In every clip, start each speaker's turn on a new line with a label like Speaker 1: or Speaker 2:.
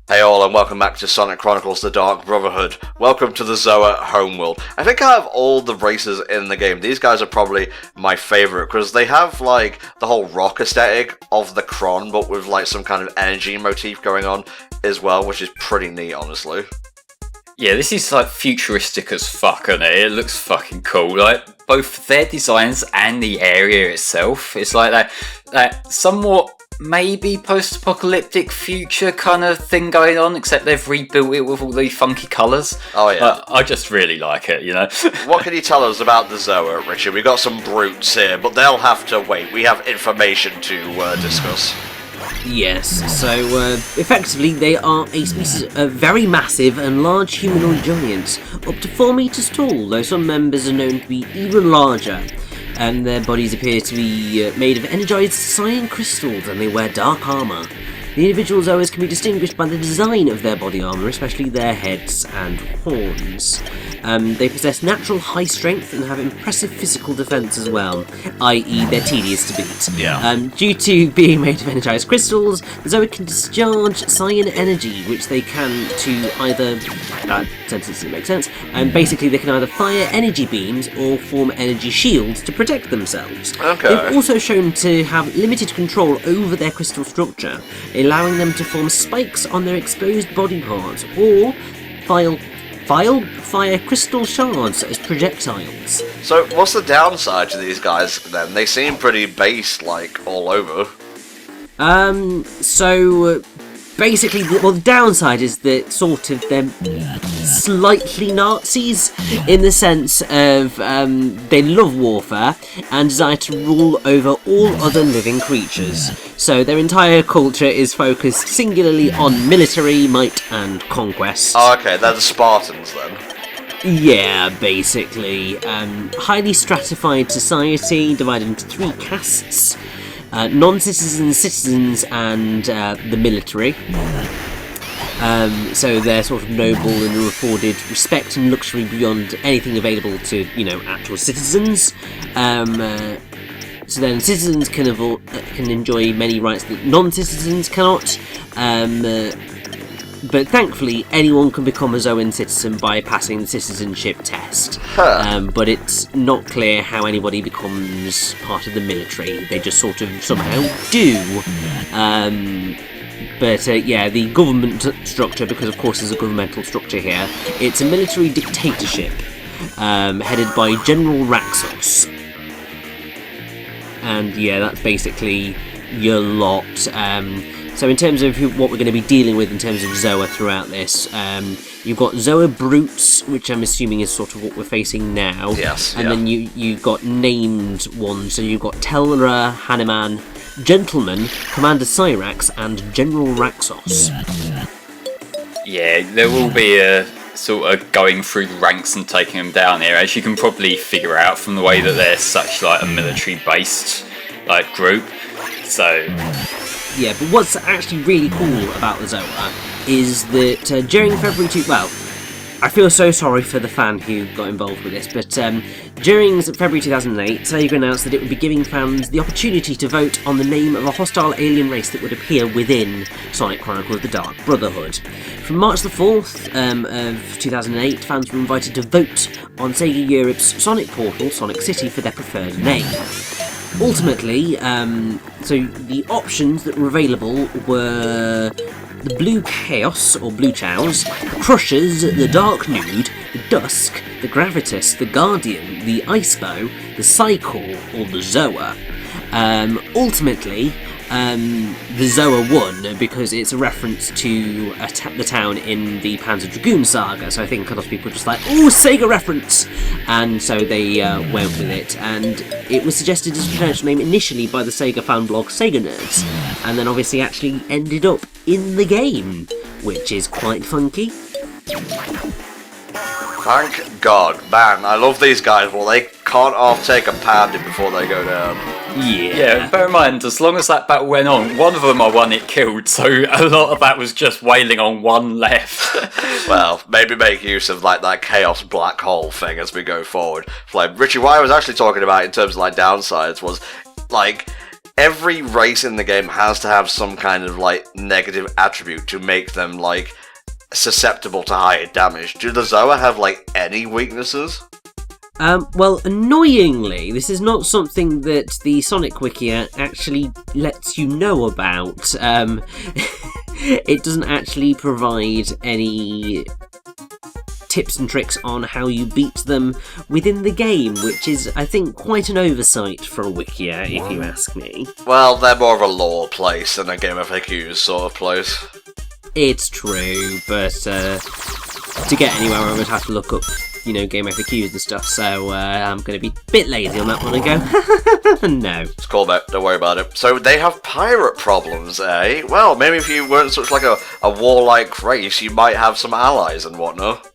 Speaker 1: Hey all, and welcome back to Sonic Chronicles The Dark Brotherhood. Welcome to the Zoa homeworld. I think out of all the races in the game, these guys are probably my favourite, because they have, like, the whole rock aesthetic of the Chron, but with, like, some kind of energy motif going on as well, which is pretty neat, honestly.
Speaker 2: Yeah, this is, like, futuristic as fuck, isn't it? It looks fucking cool. Like, both their designs and the area itself. It's like that somewhat maybe post-apocalyptic future kind of thing going on, except they've rebuilt it with all these funky colours.
Speaker 1: Oh yeah.
Speaker 2: I just really like it, you know.
Speaker 1: What can you tell us about the Zoa, Richard? We've got some brutes here, but they'll have to wait. We have information to discuss.
Speaker 3: Yes, so effectively they are a species of very massive and large humanoid giants, up to 4 meters tall, though some members are known to be even larger. And their bodies appear to be made of energized cyan crystals, and they wear dark armour. The individual Zoas can be distinguished by the design of their body armour, especially their heads and horns. They possess natural high strength and have impressive physical defence as well, i.e. they're tedious to beat.
Speaker 2: Yeah.
Speaker 3: Due to being made of energised crystals, the Zoa can discharge cyan energy, which they can to either... that sentence doesn't make sense. Basically, they can either fire energy beams or form energy shields to protect themselves.
Speaker 1: Okay.
Speaker 3: They've also shown to have limited control over their crystal structure, allowing them to form spikes on their exposed body parts, or fire crystal shards as projectiles.
Speaker 1: So, what's the downside to these guys then? They seem pretty base, like, all over.
Speaker 3: Basically, the downside is that sort of they're slightly Nazis in the sense of they love warfare and desire to rule over all other living creatures. So their entire culture is focused singularly on military might and conquest.
Speaker 1: Oh, okay, they're the Spartans then.
Speaker 3: Yeah, basically. Highly stratified society divided into 3 castes. Non-citizens, citizens, and the military. So they're sort of noble and are afforded respect and luxury beyond anything available to, actual citizens. So then citizens can enjoy many rights that non-citizens cannot. But thankfully, anyone can become a Zoan citizen by passing the citizenship test. But it's not clear how anybody becomes part of the military. They just sort of somehow do. The government structure, because of course there's a governmental structure here, it's a military dictatorship headed by General Raxos. And yeah, that's basically your lot. So in terms of what we're going to be dealing with in terms of Zoa throughout this, you've got Zoa Brutes, which I'm assuming is sort of what we're facing now.
Speaker 1: Yes.
Speaker 3: And then you've got named ones, so you've got Telra, Hanuman, Gentleman, Commander Cyrax, and General Raxos.
Speaker 2: Yeah, there will be a sort of going through the ranks and taking them down here, as you can probably figure out from the way that they're such like a military-based like group. So...
Speaker 3: Yeah, but what's actually really cool about the Zoa is that during February I feel so sorry for the fan who got involved with this, but during February 2008, Sega announced that it would be giving fans the opportunity to vote on the name of a hostile alien race that would appear within Sonic Chronicles The Dark Brotherhood. From March the 4th of 2008, fans were invited to vote on Sega Europe's Sonic Portal, Sonic City, for their preferred name. Ultimately, so the options that were available were the Blue Chaos, or Blue Chows, the Crushers, the Dark Nude, the Dusk, the Gravitas, the Guardian, the Ice Bow, the Cycle, or the Zoa. Ultimately, the Zoa won because it's a reference to the town in the Panzer Dragoon saga, so I think a lot of people were just like, "Ooh, Sega reference!" And so they went with it, and it was suggested as a potential name initially by the Sega fan blog Sega Nerds, and then obviously actually ended up in the game, which is quite funky.
Speaker 1: Thank God. Man, I love these guys. Well, they can't half take a pounding before they go down.
Speaker 2: Yeah, bear in mind, as long as that battle went on, one of them I won it killed, so a lot of that was just wailing on one left.
Speaker 1: Well, maybe make use of like that chaos black hole thing as we go forward. Like, Richie, what I was actually talking about in terms of like downsides was like every race in the game has to have some kind of, like, negative attribute to make them, like, susceptible to higher damage. Do the Zoa have, like, any weaknesses?
Speaker 3: Well, annoyingly, this is not something that the Sonic Wiki actually lets you know about. It doesn't actually provide any tips and tricks on how you beat them within the game, which is, I think, quite an oversight for a Wikia, if you ask me.
Speaker 1: Well, they're more of a lore place than a Game of FAQs sort of place.
Speaker 3: It's true, but to get anywhere, I'm going to have to look up, Game FAQs and stuff, so I'm going to be a bit lazy on that one and go, no.
Speaker 1: It's cool, mate. Don't worry about it. So they have pirate problems, eh? Well, maybe if you weren't such like a warlike race, you might have some allies and whatnot.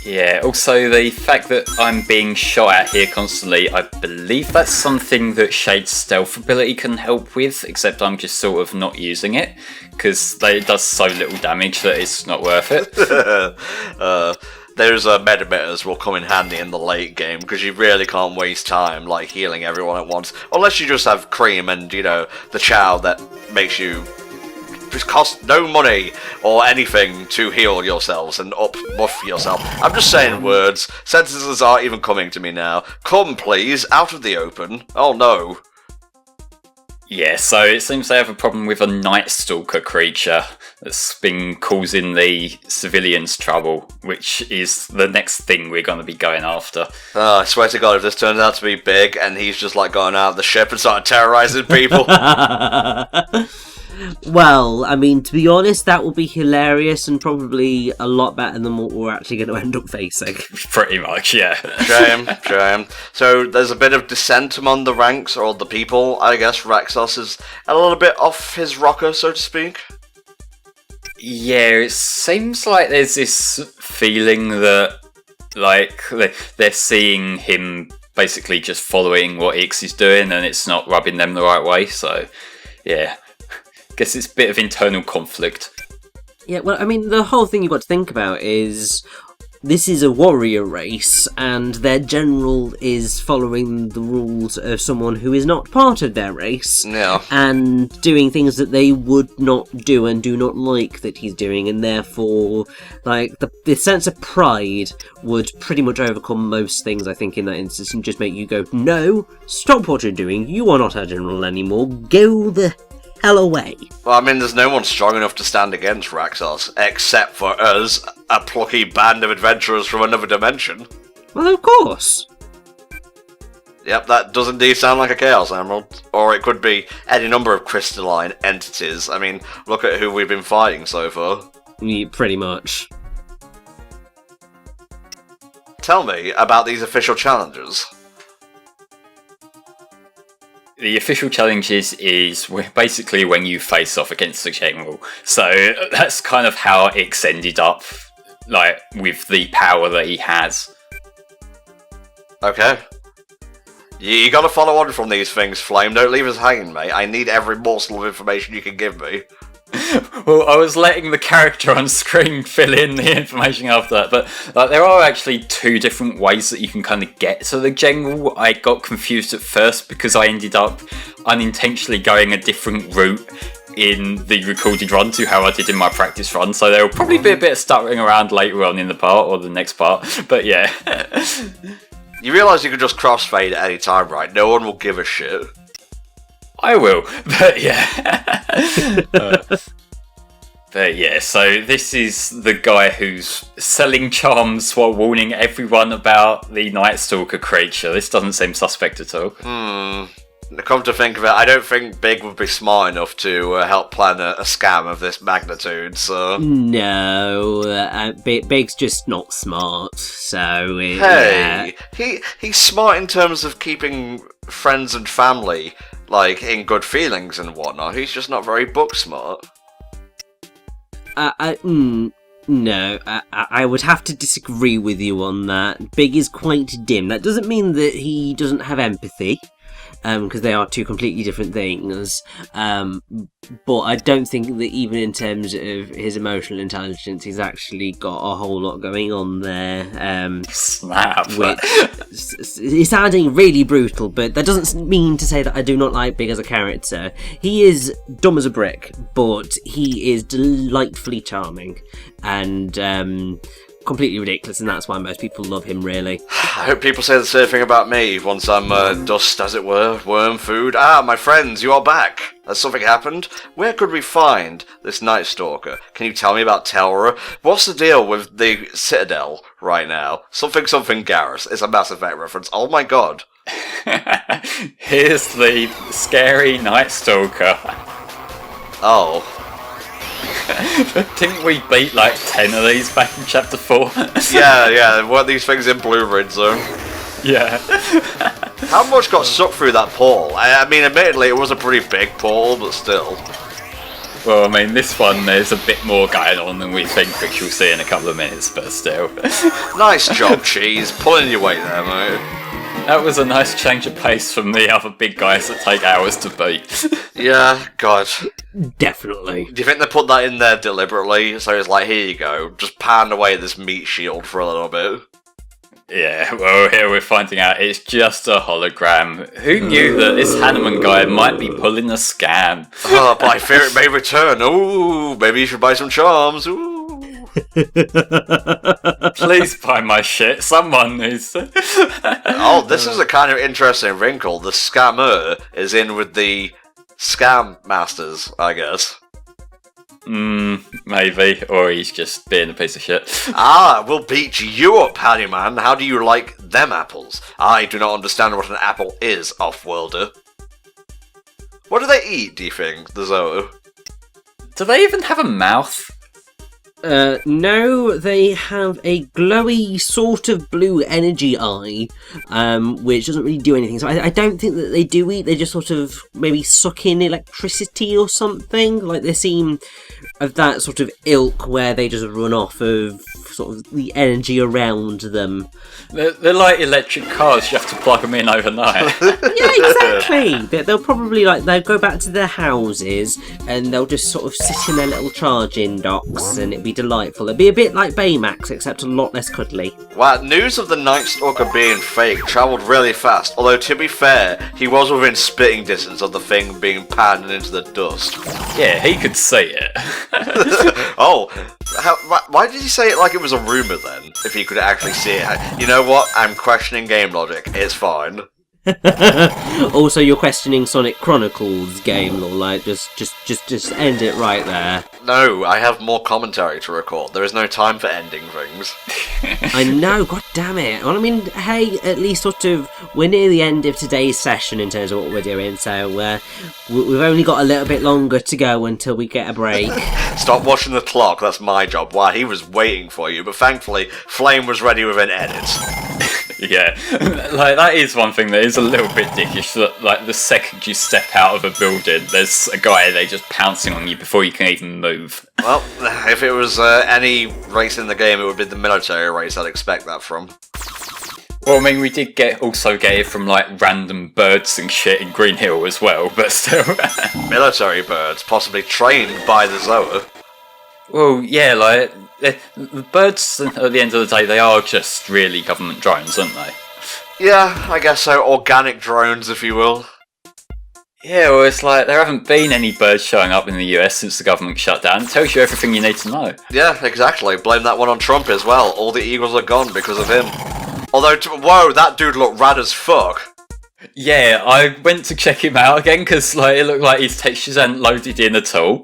Speaker 2: Yeah, also the fact that I'm being shot at here constantly, I believe that's something that Shade's stealth ability can help with, except I'm just sort of not using it, because it does so little damage that it's not worth it.
Speaker 1: Those meta-mitters will come in handy in the late game, because you really can't waste time, like, healing everyone at once, unless you just have Cream and, the Chow that makes you just cost no money or anything to heal yourselves and up-buff yourself. I'm just saying words. Sentences aren't even coming to me now. Come, please, out of the open. Oh, no.
Speaker 2: Yeah, so it seems they have a problem with a Night Stalker creature that's been causing the civilians trouble, which is the next thing we're going to be going after.
Speaker 1: Oh, I swear to God, if this turns out to be big and he's just, like, going out of the ship and started terrorizing people...
Speaker 3: Well, I mean, to be honest, that will be hilarious and probably a lot better than what we're actually going to end up facing.
Speaker 2: Pretty much, yeah.
Speaker 1: Shame. So there's a bit of dissent among the ranks, or the people. I guess Raxos is a little bit off his rocker, so to speak.
Speaker 2: Yeah, it seems like there's this feeling that, like, they're seeing him basically just following what Ix is doing and it's not rubbing them the right way, so, yeah. Guess it's a bit of internal conflict.
Speaker 3: Yeah, well, I mean, the whole thing you've got to think about is this is a warrior race, and their general is following the rules of someone who is not part of their race, and doing things that they would not do and do not like that he's doing, and therefore, like, the sense of pride would pretty much overcome most things, I think, in that instance, and just make you go, no, stop what you're doing, you are not our general anymore, go the hell away.
Speaker 1: Well, I mean, there's no one strong enough to stand against Raxos, except for us, a plucky band of adventurers from another dimension.
Speaker 3: Well, of course.
Speaker 1: Yep, that does indeed sound like a Chaos Emerald. Or it could be any number of crystalline entities. I mean, look at who we've been fighting so far.
Speaker 3: Yeah, pretty much.
Speaker 1: Tell me about these official challenges.
Speaker 2: The official challenges is basically when you face off against the general. So that's kind of how Ix ended up, like, with the power that he has.
Speaker 1: Okay. You gotta follow on from these things, Flame. Don't leave us hanging, mate. I need every morsel of information you can give me.
Speaker 2: Well, I was letting the character on screen fill in the information after that, but there are actually two different ways that you can kind of get to the general. I got confused at first because I ended up unintentionally going a different route in the recorded run to how I did in my practice run, so there will probably be a bit of stuttering around later on in the part, or the next part, but yeah.
Speaker 1: You realise you can just crossfade at any time, right? No one will give a shit.
Speaker 2: I will, but yeah. But yeah, so this is the guy who's selling charms while warning everyone about the Night Stalker creature. This doesn't seem suspect at all.
Speaker 1: Come to think of it, I don't think Big would be smart enough to help plan a scam of this magnitude, so...
Speaker 3: No, Big's just not smart, so...
Speaker 1: Hey, he's smart in terms of keeping friends and family, like, in good feelings and whatnot. He's just not very book smart.
Speaker 3: No, I would have to disagree with you on that. Big is quite dim. That doesn't mean that he doesn't have empathy. because they are two completely different things. But I don't think that even in terms of his emotional intelligence, he's actually got a whole lot going on there.
Speaker 2: Snap.
Speaker 3: Which is sounding really brutal, but that doesn't mean to say that I do not like Big as a character. He is dumb as a brick, but he is delightfully charming and completely ridiculous, and that's why most people love him, really.
Speaker 1: I hope people say the same thing about me once I'm dust, as it were, worm food. Ah, my friends, you are back. Has something happened? Where could we find this Night Stalker? Can you tell me about Telra? What's the deal with the Citadel right now? Something Garrus. It's a Mass Effect reference. Oh my god.
Speaker 2: Here's the scary Night Stalker.
Speaker 1: Oh.
Speaker 2: Didn't we beat like 10 of these back in chapter 4?
Speaker 1: Yeah, weren't these things in Blue Ridge Zone?
Speaker 2: Yeah.
Speaker 1: How much got sucked through that portal? I mean, admittedly, it was a pretty big portal, but still.
Speaker 2: Well, I mean, this one, there's a bit more going on than we think, which you'll see in a couple of minutes, but still.
Speaker 1: Nice job, Cheese. Pulling your weight there, mate.
Speaker 2: That was a nice change of pace from the other big guys that take hours to beat.
Speaker 1: Yeah, God.
Speaker 3: Definitely.
Speaker 1: Do you think they put that in there deliberately? So it's like, here you go, just pound away at this meat shield for a little bit.
Speaker 2: Yeah, well, here we're finding out it's just a hologram. Who knew that this Hanneman guy might be pulling a scam?
Speaker 1: Oh, but I fear it may return. Ooh, maybe you should buy some charms. Ooh.
Speaker 2: Please buy my shit. Someone needs to.
Speaker 1: Oh, this is a kind of interesting wrinkle. The scammer is in with the scam masters, I guess.
Speaker 2: Maybe. Or he's just being a piece of shit.
Speaker 1: Ah, we'll beat you up, Handyman. How do you like them apples? I do not understand what an apple is, off-worlder. What do they eat, do you think, the Zoa?
Speaker 2: Do they even have a mouth?
Speaker 3: No, they have a glowy sort of blue energy eye, which doesn't really do anything. So I don't think that they do eat. They just sort of maybe suck in electricity or something. Like they seem of that sort of ilk where they just run off of sort of the energy around them.
Speaker 2: They're like electric cars. You have to plug them in overnight.
Speaker 3: Yeah, exactly. They'll probably they'll go back to their houses and they'll just sort of sit in their little charging docks, and it'd be delightful. It'd be a bit like Baymax, except a lot less cuddly.
Speaker 1: Wow, news of the Night Stalker being fake travelled really fast, although to be fair, he was within spitting distance of the thing being panned into the dust.
Speaker 2: Yeah, he could see it.
Speaker 1: Oh, why did he say it like it was a rumour then, if he could actually see it? You know what, I'm questioning game logic, it's fine.
Speaker 3: Also, you're questioning Sonic Chronicles game lore, just end it right there.
Speaker 1: No, I have more commentary to record. There is no time for ending things.
Speaker 3: I know, god damn it. Well, I mean, hey, at least sort of, we're near the end of today's session in terms of what we're doing, so we've only got a little bit longer to go until we get a break.
Speaker 1: Stop watching the clock, that's my job. Wow, he was waiting for you, but thankfully, Flame was ready with an edit.
Speaker 2: Yeah, like that is one thing that is a little bit dickish. That like the second you step out of a building, there's a guy there just pouncing on you before you can even move.
Speaker 1: Well, if it was any race in the game, it would be the military race. I'd expect that from.
Speaker 2: Well, I mean, we did also get it from like random birds and shit in Green Hill as well, but still.
Speaker 1: Military birds, possibly trained by the Zoa.
Speaker 2: Well, yeah, like the birds at the end of the day, they are just really government drones, aren't they?
Speaker 1: Yeah, I guess so. Organic drones, if you will.
Speaker 2: Yeah, well, it's like there haven't been any birds showing up in the US since the government shut down. It tells you everything you need to know.
Speaker 1: Yeah, exactly. Blame that one on Trump as well. All the eagles are gone because of him. Although, whoa, that dude looked rad as fuck.
Speaker 2: Yeah, I went to check him out again because like, it looked like his textures hadn't loaded in at all.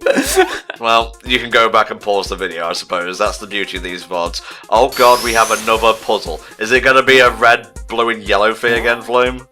Speaker 1: Well, you can go back and pause the video, I suppose. That's the beauty of these VODs. Oh god, we have another puzzle. Is it going to be a red, blue and yellow thing again, Flame?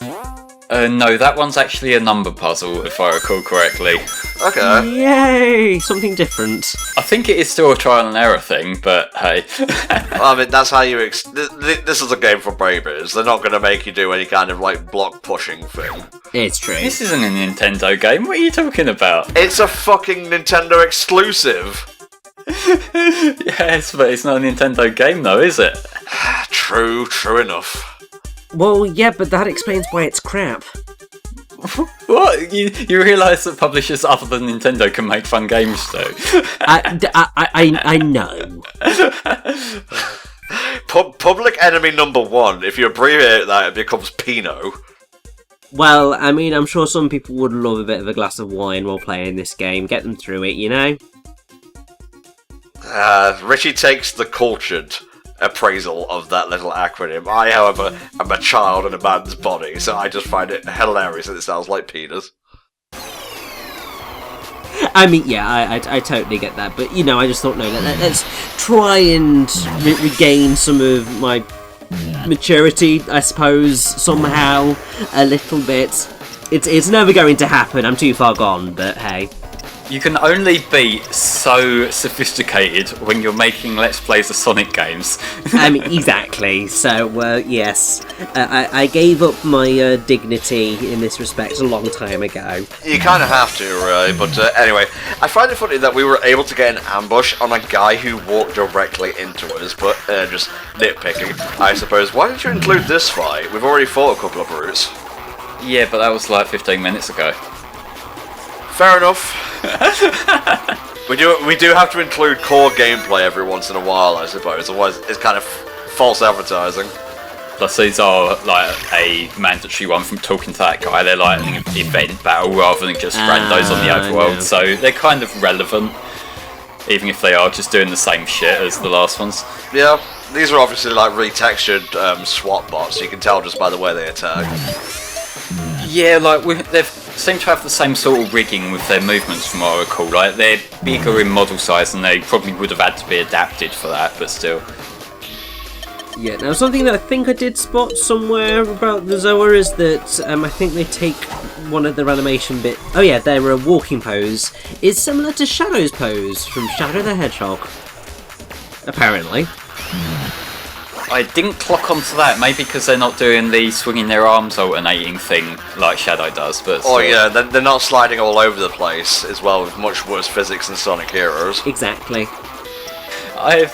Speaker 2: No, that one's actually a number puzzle, if I recall correctly.
Speaker 1: Okay.
Speaker 3: Yay! Something different.
Speaker 2: I think it is still a trial and error thing, but hey.
Speaker 1: Well, I mean, that's how you... This is a game for babies. They're not going to make you do any kind of, like, block pushing thing.
Speaker 3: It's true.
Speaker 2: This isn't a Nintendo game. What are you talking about?
Speaker 1: It's a fucking Nintendo exclusive.
Speaker 2: Yes, but it's not a Nintendo game, though, is it?
Speaker 1: True enough.
Speaker 3: Well, yeah, but that explains why it's crap.
Speaker 2: What? You realise that publishers other than Nintendo can make fun games too?
Speaker 3: I know.
Speaker 1: Public enemy number 1. If you abbreviate that, it becomes Pino.
Speaker 3: Well, I mean, I'm sure some people would love a bit of a glass of wine while playing this game. Get them through it, you know?
Speaker 1: Richie takes the cultured appraisal of that little acronym. I, however, am a child in a man's body, so I just find it hilarious that it sounds like penis.
Speaker 3: I mean, yeah, I totally get that, but, you know, I just thought, no, let's try and regain some of my maturity, I suppose, somehow, a little bit. It's never going to happen, I'm too far gone, but hey.
Speaker 2: You can only be so sophisticated when you're making Let's Plays of Sonic games.
Speaker 3: I mean, exactly. So, yes, I gave up my dignity in this respect a long time ago.
Speaker 1: You kind of have to, really, but anyway, I find it funny that we were able to get an ambush on a guy who walked directly into us, but just nitpicking, I suppose. Why didn't you include this fight? We've already fought a couple of brutes.
Speaker 2: Yeah, but that was like 15 minutes ago.
Speaker 1: Fair enough. we do have to include core gameplay every once in a while, I suppose. Otherwise, it's kind of false advertising.
Speaker 2: Plus, these are like a mandatory one from talking to that guy. They're like an event battle rather than just randos on the overworld,
Speaker 3: no.
Speaker 2: so they're kind of relevant, even if they are just doing the same shit as the last ones.
Speaker 1: Yeah, these are obviously like retextured SWAT bots. You can tell just by the way they attack.
Speaker 2: Yeah, like they seem to have the same sort of rigging with their movements from what I recall. Like they're bigger in model size and they probably would have had to be adapted for that, but still.
Speaker 3: Yeah, now something that I think I did spot somewhere about the Zoa is that I think they take one of their animation bit. Oh yeah, their walking pose is similar to Shadow's pose from Shadow the Hedgehog. Apparently.
Speaker 2: I didn't clock onto that, maybe because they're not doing the swinging their arms alternating thing like Shadow does, but still.
Speaker 1: Oh yeah, they're not sliding all over the place as well, with much worse physics than Sonic Heroes.
Speaker 3: Exactly.
Speaker 2: I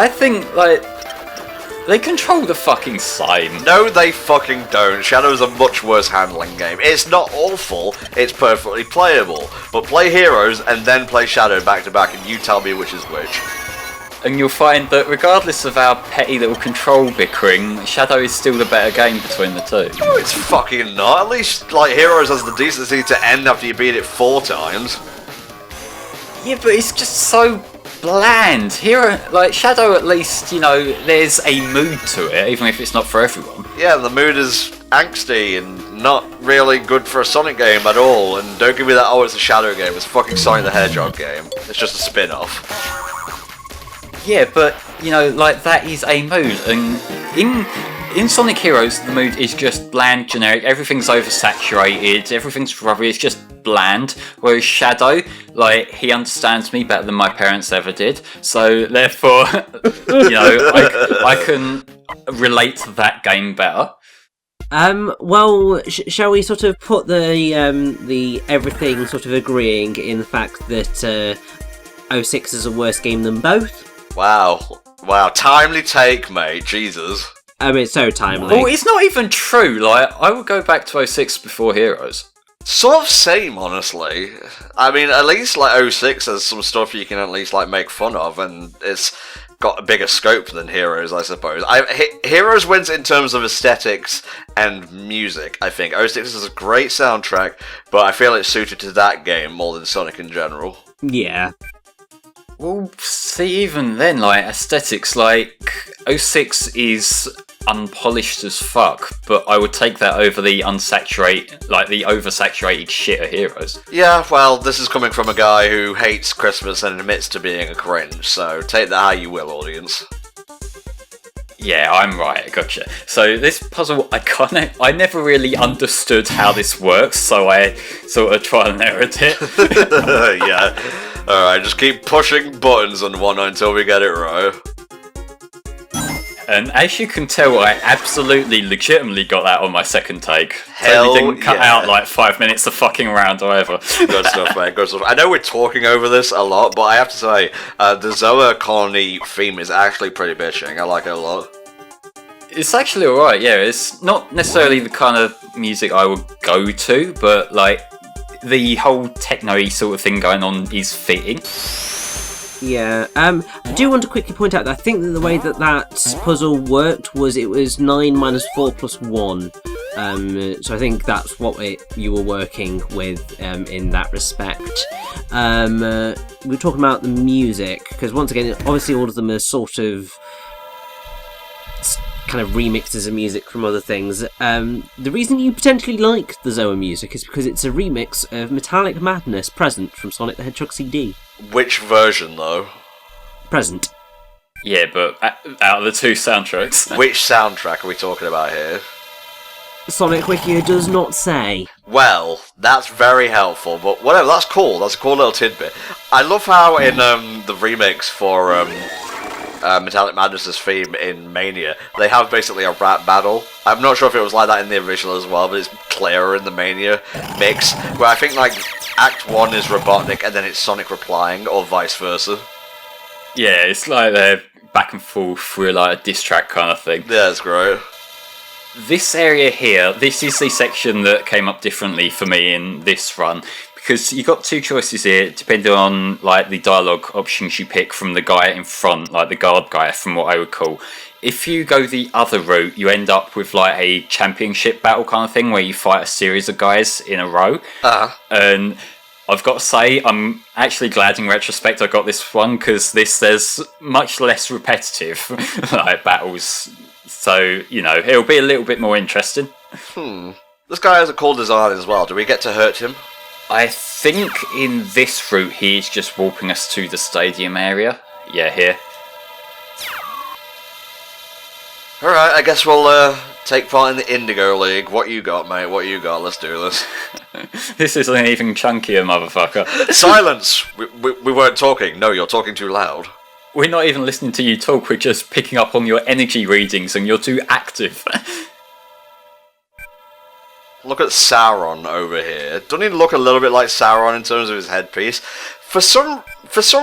Speaker 2: think, like, they control the fucking slime.
Speaker 1: No, they fucking don't. Shadow's a much worse handling game. It's not awful, it's perfectly playable. But play Heroes and then play Shadow back to back and you tell me which is which.
Speaker 2: And you'll find that regardless of our petty little control bickering, Shadow is still the better game between the two.
Speaker 1: No, it's fucking not. At least, like, Heroes has the decency to end after you beat it 4 times.
Speaker 2: Yeah, but it's just so bland. Shadow, at least, you know, there's a mood to it, even if it's not for everyone.
Speaker 1: Yeah, the mood is angsty and not really good for a Sonic game at all. And don't give me that, oh, it's a Shadow game. It's a fucking Sonic the Hedgehog game. It's just a spin-off.
Speaker 2: Yeah, but, you know, like, that is a mood, and in Sonic Heroes, the mood is just bland, generic, everything's oversaturated, everything's rubbish, it's just bland, whereas Shadow, like, he understands me better than my parents ever did, so therefore, you know, I can relate to that game better.
Speaker 3: Well, shall we sort of put the everything sort of agreeing in the fact that 06 is a worse game than both?
Speaker 1: Wow, timely take, mate, Jesus.
Speaker 3: I mean, it's so timely.
Speaker 2: Well, it's not even true, like, I would go back to 06 before Heroes.
Speaker 1: Sort of same, honestly. I mean, at least, like, 06 has some stuff you can at least, like, make fun of, and it's got a bigger scope than Heroes, I suppose. Heroes wins in terms of aesthetics and music, I think. 06 is a great soundtrack, but I feel it's suited to that game more than Sonic in general.
Speaker 3: Yeah.
Speaker 2: Well, see, even then, like, aesthetics, like, 06 is unpolished as fuck, but I would take that over the oversaturated shit of Heroes.
Speaker 1: Yeah, well, this is coming from a guy who hates Christmas and admits to being a cringe, so take that how you will, audience.
Speaker 2: Yeah, I'm right, gotcha. So this puzzle, I never really understood how this works, so I sort of trial and errored it.
Speaker 1: Yeah. Alright, just keep pushing buttons and whatnot until we get it right.
Speaker 2: And as you can tell, I absolutely legitimately got that on my second take.
Speaker 1: Hell
Speaker 2: totally didn't cut
Speaker 1: yeah.
Speaker 2: out like 5 minutes of fucking around or whatever.
Speaker 1: Good stuff, mate, good stuff. I know we're talking over this a lot, but I have to say, the Zoa colony theme is actually pretty bitching. I like it a lot.
Speaker 2: It's actually alright, yeah. It's not necessarily the kind of music I would go to, but like the whole techno-y sort of thing going on is fitting.
Speaker 3: Yeah, I do want to quickly point out that I think that the way that puzzle worked was it was 9 minus 4 plus 1. So I think that's what you were working with in that respect. We're talking about the music, because once again, obviously all of them are sort of kind of remixes of music from other things. The reason you potentially like the Zoa music is because it's a remix of Metallic Madness Present from Sonic the Hedgehog CD.
Speaker 1: Which version, though?
Speaker 3: Present.
Speaker 2: Yeah, but out of the two soundtracks.
Speaker 1: Which soundtrack are we talking about here?
Speaker 3: Sonic Wiki does not say.
Speaker 1: Well, that's very helpful, but whatever, that's cool. That's a cool little tidbit. I love how in the remix for Metallic Madness's theme in Mania, they have basically a rap battle. I'm not sure if it was like that in the original as well, but it's clearer in the Mania mix, where I think like Act 1 is Robotnik and then it's Sonic replying, or vice versa.
Speaker 2: Yeah, it's like they're back and forth through like a diss track kind of thing.
Speaker 1: Yeah, it's great.
Speaker 2: This area here, this is the section that came up differently for me in this run, because you got two choices here, depending on like the dialogue options you pick from the guy in front, like the guard guy, from what I would call. If you go the other route, you end up with like a championship battle kind of thing, where you fight a series of guys in a row. And I've got to say, I'm actually glad in retrospect I got this one, because there's much less repetitive like battles. So, you know, it'll be a little bit more interesting.
Speaker 1: This guy has a cool design as well. Do we get to hurt him?
Speaker 2: I think in this route he's just warping us to the stadium area. Yeah, here.
Speaker 1: Alright, I guess we'll take part in the Indigo League. What you got, mate? What you got? Let's do this.
Speaker 2: This isn't even chunkier, motherfucker.
Speaker 1: Silence! We weren't talking. No, you're talking too loud.
Speaker 2: We're not even listening to you talk, we're just picking up on your energy readings and you're too active.
Speaker 1: Look at Sauron over here. Doesn't he look a little bit like Sauron in terms of his headpiece? For some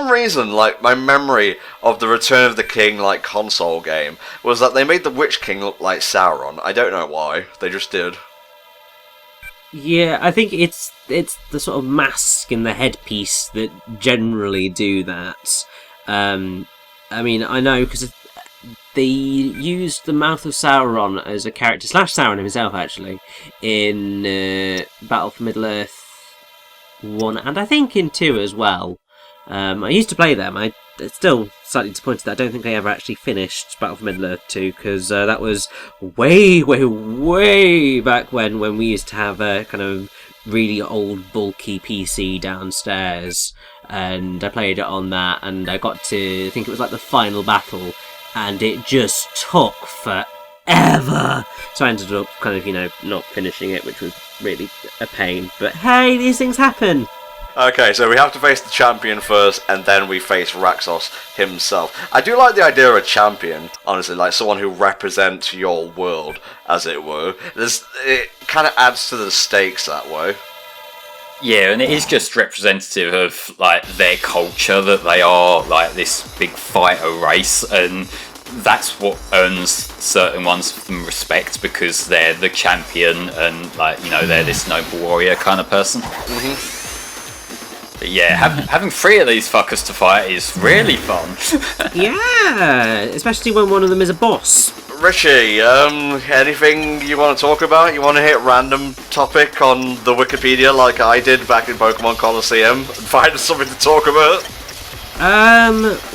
Speaker 1: reason, like, my memory of the Return of the King, like, console game was that they made the Witch King look like Sauron. I don't know why. They just did.
Speaker 3: Yeah, I think it's the sort of mask and the headpiece that generally do that. I mean, I know because they used the Mouth of Sauron as a character, / Sauron himself actually, in Battle for Middle-earth 1 and I think in 2 as well. I used to play them. I'm still slightly disappointed that I don't think I ever actually finished Battle for Middle-earth 2, because that was way back when we used to have a kind of really old bulky PC downstairs, and I played it on that, and I got to, I think it was like the final battle, and it just took forever. So I ended up kind of, you know, not finishing it, which was really a pain. But hey, these things happen!
Speaker 1: Okay, so we have to face the champion first, and then we face Raxos himself. I do like the idea of a champion, honestly, like someone who represents your world, as it were. It kind of adds to the stakes that way.
Speaker 2: Yeah, and it is just representative of like their culture, that they are like this big fighter race, and that's what earns certain ones of them respect, because they're the champion and, like, you know, they're this noble warrior kind of person. But yeah, having 3 of these fuckers to fight is really fun.
Speaker 3: Yeah, especially when one of them is a boss.
Speaker 1: Richie, anything you want to talk about? You want to hit random topic on the Wikipedia like I did back in Pokemon Coliseum and find something to talk about?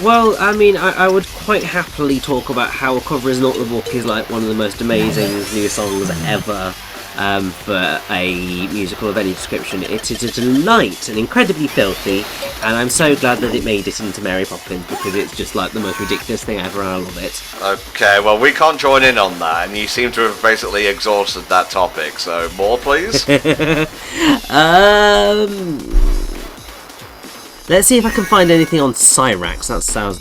Speaker 3: Well, I mean, I would quite happily talk about how A Cover Is Not the Book is like one of the most amazing new songs ever. For a musical of any description. It is a delight and incredibly filthy, and I'm so glad that it made it into Mary Poppins, because it's just like the most ridiculous thing ever, and I love it.
Speaker 1: Okay, well, we can't join in on that, and you seem to have basically exhausted that topic, so more, please?
Speaker 3: Let's see if I can find anything on Cyrax.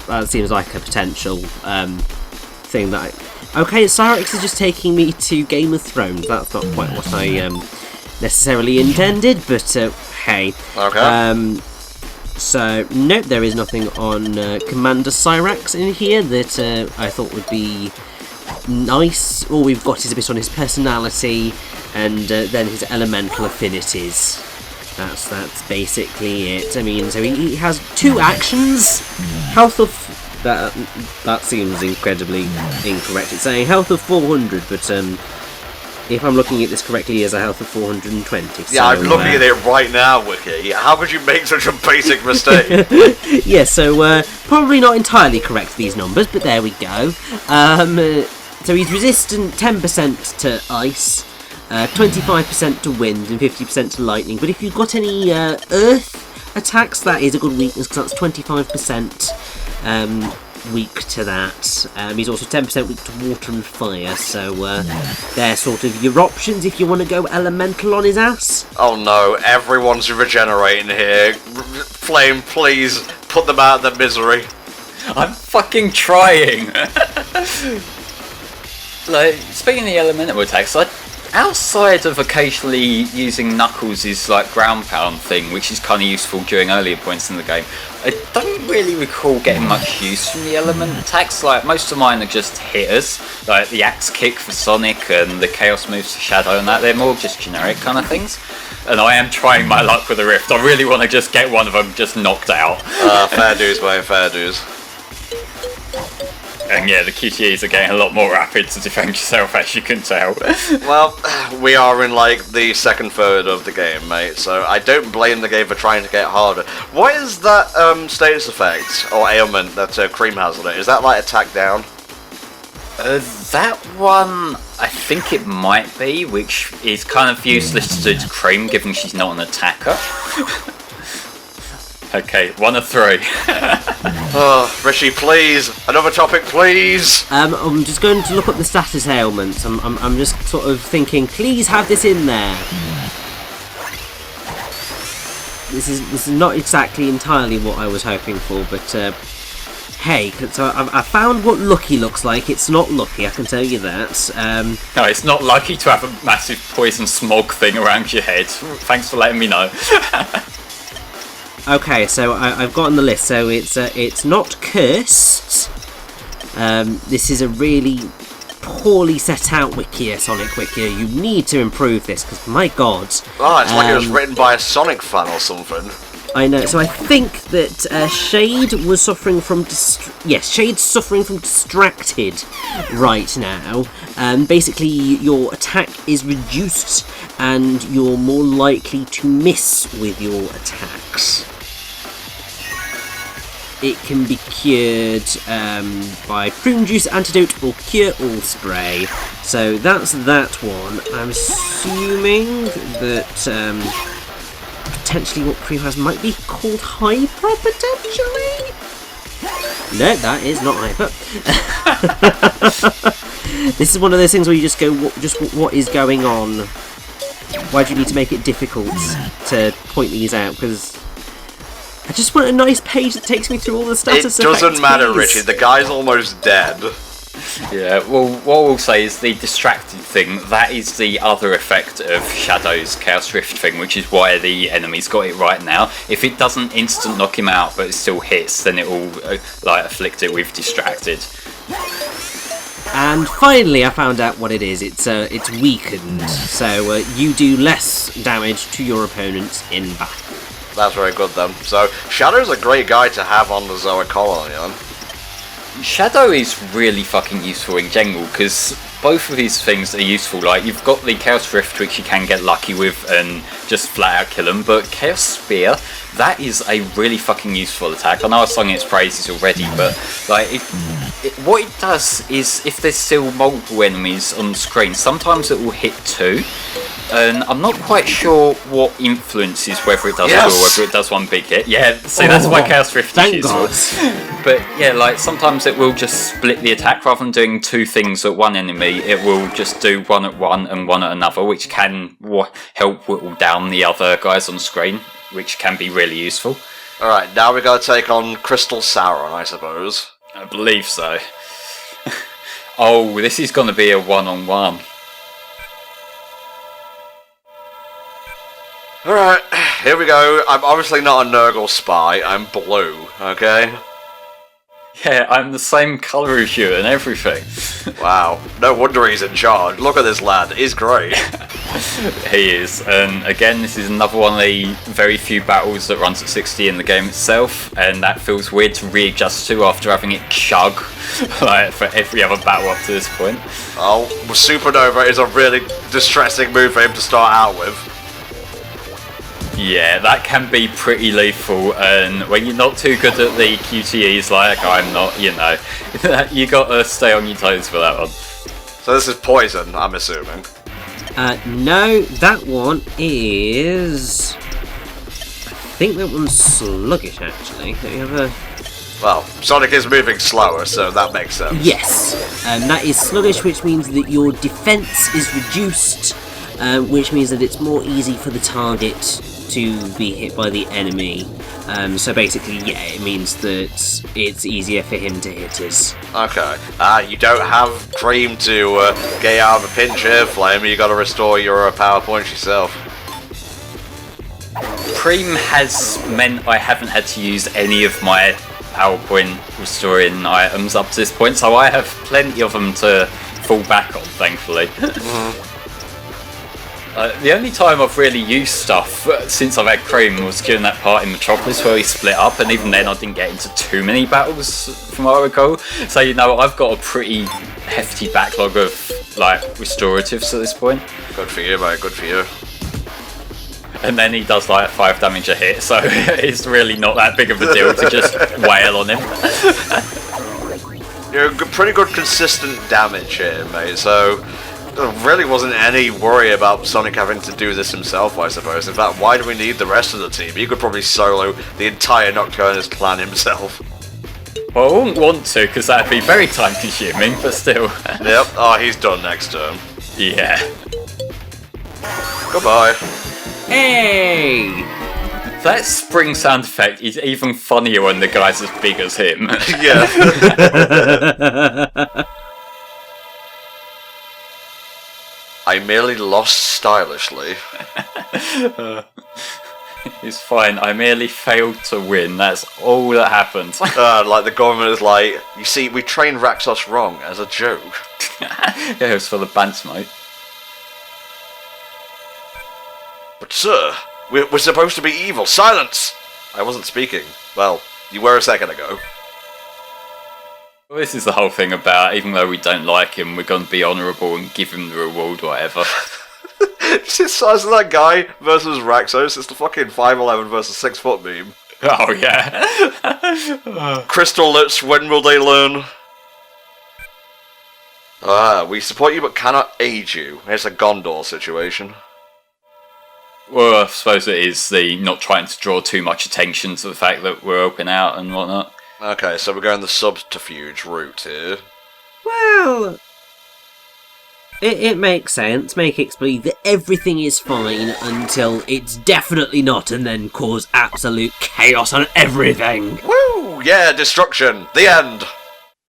Speaker 3: That seems like a potential thing that Okay, Cyrax is just taking me to Game of Thrones. That's not quite what I necessarily intended, but hey.
Speaker 1: Okay.
Speaker 3: So, nope, there is nothing on Commander Cyrax in here that I thought would be nice. All we've got is a bit on his personality, and then his elemental affinities. That's basically it. I mean, so he has 2 actions. Health of... That seems incredibly incorrect. It's saying health of 400, but if I'm looking at this correctly, he has a health of 420.
Speaker 1: Yeah,
Speaker 3: so,
Speaker 1: I'm looking at it right now, Wiki. How could you make such a basic mistake?
Speaker 3: Yeah, so probably not entirely correct, these numbers, but there we go. So he's resistant 10% to ice, 25% to wind, and 50% to lightning. But if you've got any earth attacks, that is a good weakness, because that's 25% weak to that. He's also 10% weak to water and fire, so they're sort of your options if you want to go elemental on his ass.
Speaker 1: Oh no, everyone's regenerating here. Flame, please, put them out of their misery.
Speaker 2: I'm fucking trying. Like, speaking of the elemental attacks, outside of occasionally using Knuckles' like ground pound thing, which is kind of useful during earlier points in the game, I don't really recall getting much use from the element attacks. Like, most of mine are just hitters, like the axe kick for Sonic and the chaos moves for Shadow and that. They're more just generic kind of things. And I am trying my luck with the Rift. I really want to just get one of them just knocked out.
Speaker 1: Fair dues, mate, fair dues.
Speaker 2: And yeah, the QTEs are getting a lot more rapid to defend yourself, as you can tell.
Speaker 1: Well, we are in like the second third of the game, mate, so I don't blame the game for trying to get harder. What is that status effect or ailment that Cream has on it? Is that like attack down?
Speaker 2: That one, I think it might be, which is kind of useless to do to Cream, given she's not an attacker. Okay, 1 of 3.
Speaker 1: Oh, Richie, please! Another topic, please!
Speaker 3: I'm just going to look up the status ailments. I'm just sort of thinking, please have this in there. This is not exactly entirely what I was hoping for, but hey, so I found what lucky looks like. It's not lucky, I can tell you that.
Speaker 2: No, it's not lucky to have a massive poison smog thing around your head. Thanks for letting me know.
Speaker 3: Okay, so I've got on the list. So it's not cursed. This is a really poorly set out wiki, Sonic Wiki. You need to improve this, because my god.
Speaker 1: Oh, it's like it was written by a Sonic fan or something.
Speaker 3: I know. So I think that Shade was suffering from Shade's suffering from distracted right now. Basically, your attack is reduced, and you're more likely to miss with your attacks. It can be cured by prune juice, antidote, or cure all spray. So that's that one. I'm assuming that potentially what Cream has might be called Hyper, potentially? No, that is not Hyper. This is one of those things where you just go, what is going on? Why do you need to make it difficult to point these out? Because I just want a nice page that takes me through all the status effects. It
Speaker 1: doesn't matter, Richie. The guy's almost dead.
Speaker 2: Yeah, well, what we'll say is the distracted thing, that is the other effect of Shadow's Chaos Rift thing, which is why the enemy's got it right now. If it doesn't instant knock him out, but it still hits, then it will afflict it with distracted.
Speaker 3: And finally, I found out what it is. It's weakened, so you do less damage to your opponents in battle.
Speaker 1: That's very good then. So, Shadow's a great guy to have on the Zoa colony, man.
Speaker 2: Shadow is really fucking useful in general, because both of his things are useful. Like, you've got the Chaos Rift, which you can get lucky with and just flat out kill him, but Chaos Spear, that is a really fucking useful attack. I know I've sung its praises already, but like, what it does is, if there's still multiple enemies on the screen, sometimes it will hit 2. And I'm not quite sure what influences whether it does 2 or whether it does 1 big hit. Yeah, see, that's why Chaos Rift is useful. But yeah, like, sometimes it will just split the attack rather than doing 2 things at one enemy. It will just do 1 at one and 1 at another, which can help whittle down the other guys on screen, which can be really useful.
Speaker 1: Alright, now we gotta take on Crystal Sauron, I suppose.
Speaker 2: I believe so. Oh, this is gonna be a one-on-one.
Speaker 1: Alright, here we go. I'm obviously not a Nurgle spy, I'm blue, okay?
Speaker 2: Yeah, I'm the same colour as you and everything.
Speaker 1: Wow, no wonder he's in charge. Look at this lad, he's great.
Speaker 2: He is, and again, this is another one of the very few battles that runs at 60 in the game itself, and that feels weird to readjust to after having it chug like for every other battle up to this point.
Speaker 1: Oh, Supernova is a really distressing move for him to start out with.
Speaker 2: Yeah, that can be pretty lethal, and when you're not too good at the QTEs like I'm not, you know, you gotta stay on your toes for that one.
Speaker 1: So this is poison, I'm assuming.
Speaker 3: No, that one is... I think that one's sluggish, actually. Let me have a...
Speaker 1: Well, Sonic is moving slower, so that makes sense.
Speaker 3: Yes, that is sluggish, which means that your defense is reduced, which means that it's more easy for the target to be hit by the enemy. So basically, yeah, it means that it's easier for him to hit us.
Speaker 1: Okay. You don't have Cream to get out of a pinch here, Flame. You gotta restore your power points yourself.
Speaker 2: Cream has meant I haven't had to use any of my PowerPoint restoring items up to this point, so I have plenty of them to fall back on, thankfully. The only time I've really used stuff since I've had Cream was during that part in Metropolis where we split up, and even then I didn't get into too many battles from what I recall. So, you know, I've got a pretty hefty backlog of, like, restoratives at this point.
Speaker 1: Good for you, mate, good for you.
Speaker 2: And then he does, like, 5 damage a hit, so it's really not that big of a deal to just wail on him.
Speaker 1: You're pretty good consistent damage here, mate, so... There really wasn't any worry about Sonic having to do this himself, I suppose. In fact, why do we need the rest of the team? He could probably solo the entire Nocturnus clan himself.
Speaker 2: Well, I wouldn't want to, because that'd be very time-consuming, but still.
Speaker 1: Yep, oh, he's done next turn.
Speaker 2: Yeah.
Speaker 1: Goodbye.
Speaker 3: Hey!
Speaker 2: That spring sound effect is even funnier when the guy's as big as him.
Speaker 1: Yeah. I merely lost stylishly.
Speaker 2: It's fine, I merely failed to win, that's all that happened.
Speaker 1: Like the government is like, you see, we trained Raxos wrong as a joke.
Speaker 2: Yeah, it was for the bants, mate.
Speaker 1: But sir, we're supposed to be evil. Silence! I wasn't speaking. Well, you were a second ago.
Speaker 2: Well, this is the whole thing about, even though we don't like him, we're going to be honourable and give him the reward, whatever.
Speaker 1: It's the size of that guy versus Raxos. It's the fucking 5'11" versus 6 foot meme.
Speaker 2: Oh, yeah.
Speaker 1: Crystal lips, when will they learn? We support you but cannot aid you. It's a Gondor situation.
Speaker 2: Well, I suppose it is the not trying to draw too much attention to the fact that we're open out and whatnot.
Speaker 1: Okay, so we're going the subterfuge route here.
Speaker 3: Well, it makes sense. Make it believe that everything is fine until it's definitely not, and then cause absolute chaos on everything.
Speaker 1: Woo! Yeah, destruction. The end.